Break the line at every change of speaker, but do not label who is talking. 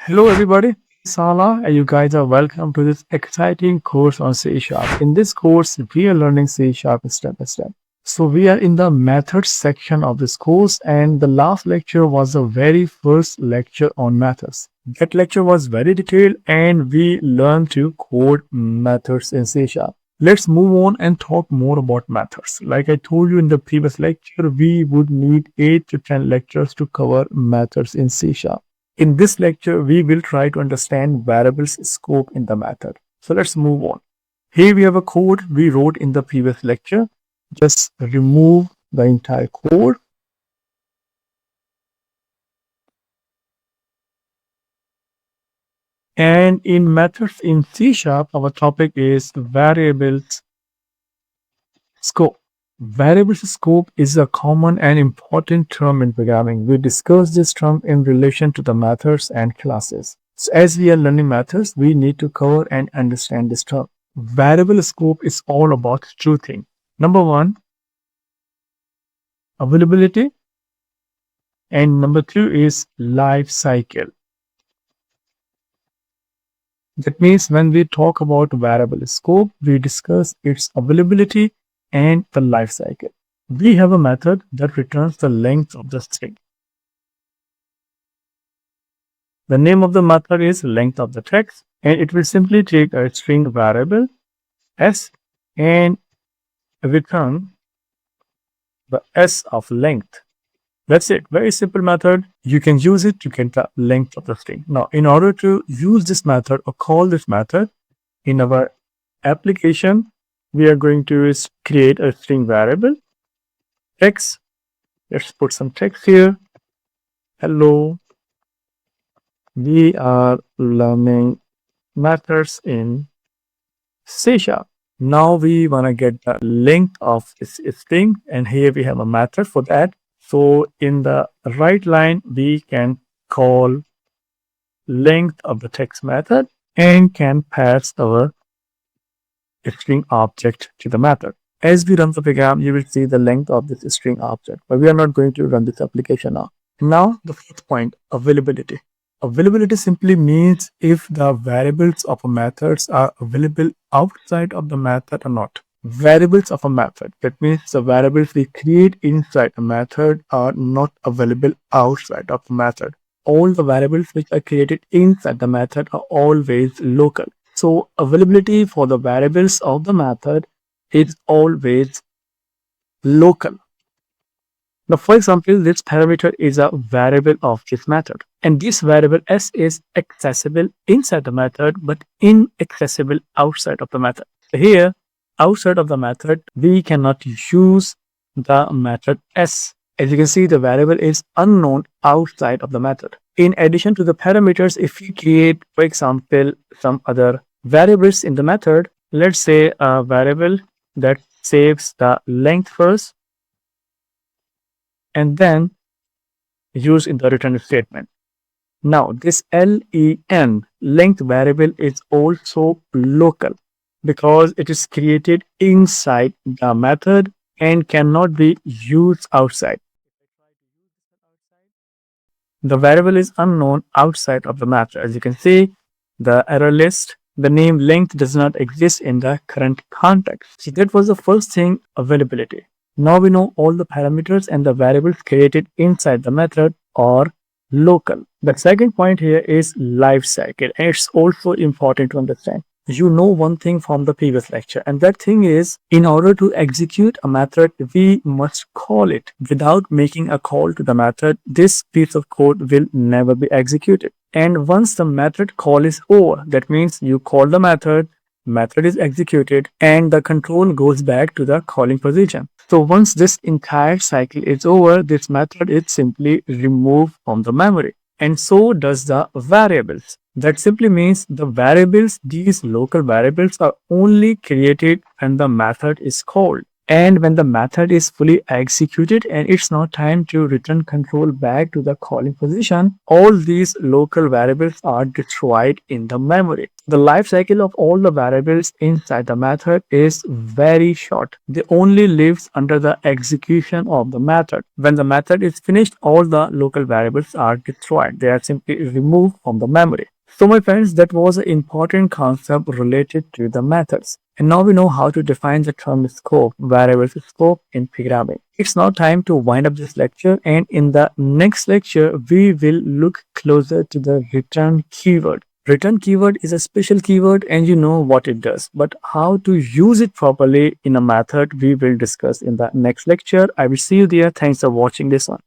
Hello everybody, Sala and you guys are welcome to this exciting course on C Sharp. In this course, we are learning C Sharp step by step. So we are in the methods section of this course and the last lecture was the very first lecture on methods. That lecture was very detailed and we learned to code methods in C Sharp. Let's move on and talk more about methods. Like I told you in the previous lecture, we would need 8 to 10 lectures to cover methods in C Sharp. In this lecture, we will try to understand variables scope in the method. So let's move on. Here we have a code we wrote in the previous lecture. Just remove the entire code. And in methods in C Sharp, our topic is variables scope. Variables scope is a common and important term in programming. We discussed this term in relation to the methods and classes. So as we are learning methods, we need to cover and understand this term. Variable scope is all about two things. Number one, availability, and number two is life cycle. That means when we talk about variable scope, we discuss its availability and the life cycle. We have a method that returns the length of the string. The name of the method is length of the text, and it will simply take a string variable s and return the s of length. That's it. Very simple method. You can use it to get the length of the string. Now, in order to use this method or call this method in our application, we are going to create a string variable text. Let's put some text here. Hello. We are learning methods in C Sharp. Now we want to get the length of this string, and here we have a method for that. So in the right line, we can call length of the text method and can pass our string object to the method. As we run the program, you will see the length of this string object, but we are not going to run this application now. Now, the fourth point, availability. Availability simply means if the variables of a method are available outside of the method or not. Variables of a method, that means the variables we create inside a method are not available outside of the method. All the variables which are created inside the method are always local. So availability for the variables of the method is always local. Now, for example, this parameter is a variable of this method, and this variable s is accessible inside the method but inaccessible outside of the method. So here, outside of the method, we cannot use the method s. As you can see, the variable is unknown outside of the method. In addition to the parameters, if we create, for example, some other variables in the method, let's say a variable that saves the length first and then use in the return statement. Now, this len, length variable, is also local because it is created inside the method and cannot be used outside. The variable is unknown outside of the method. As you can see, the error list, the name length does not exist in the current context. See, that was the first thing, availability. Now we know all the parameters and the variables created inside the method are local. The second point here is life cycle, and it's also important to understand. You know one thing from the previous lecture, and that thing is, in order to execute a method, we must call it. Without making a call to the method, this piece of code will never be executed. And once the method call is over, that means you call the method is executed, and the control goes back to the calling position. So once this entire cycle is over, this method is simply removed from the memory. And so does the variables. That simply means the variables, these local variables, are only created when the method is called. And when the method is fully executed and it's now time to return control back to the calling position, all these local variables are destroyed in the memory. The life cycle of all the variables inside the method is very short. They only lives under the execution of the method. When the method is finished, all the local variables are destroyed. They are simply removed from the memory. So my friends, that was an important concept related to the methods. And now we know how to define the term scope, variables scope in programming. It's now time to wind up this lecture, and in the next lecture, we will look closer to the return keyword. Return keyword is a special keyword and you know what it does, but how to use it properly in a method we will discuss in the next lecture. I will see you there. Thanks for watching this one.